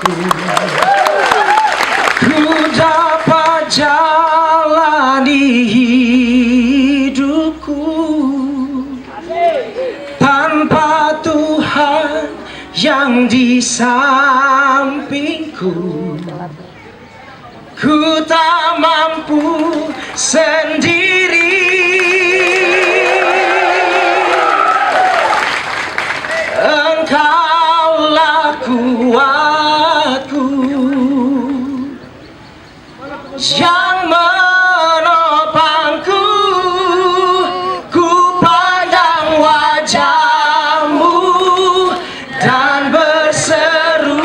Ku dapat jalani hidupku tanpa Tuhan yang di sampingku. Ku tak mampu sendiri. Engkaulah kuatku yang menopangku. Ku pandang wajah-Mu dan berseru,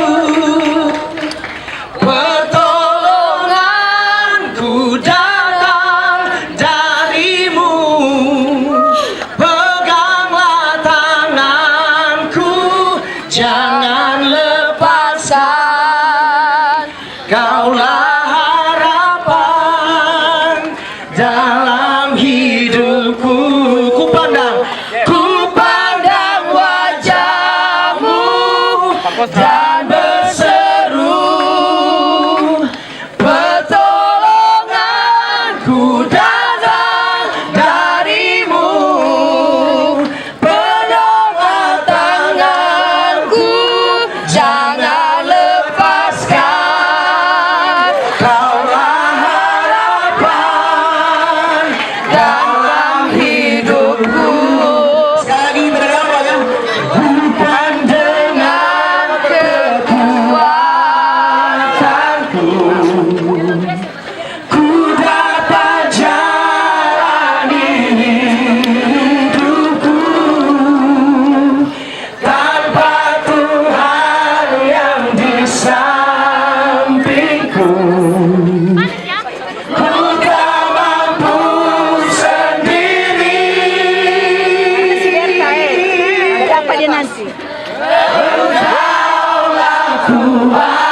pertolonganku datang dari-Mu. Peganglah tanganku, jangan lepaskan. Kaulah harapan dalam hidupku. Ku pandang wajah-Mu dan berseru, pertolonganku datang dari-Mu. Pedanglah tanganku, jangan lepaskan. Kaulah harapan dalam hidupku. Sekali lagi berapa ya? Bukan dengan kekuatanku ku dapat jalani hidupku tanpa Tuhan yang di sampingku. Ku tak mampu sendiri. Ada apa dia nanti? Engkaulah kuat.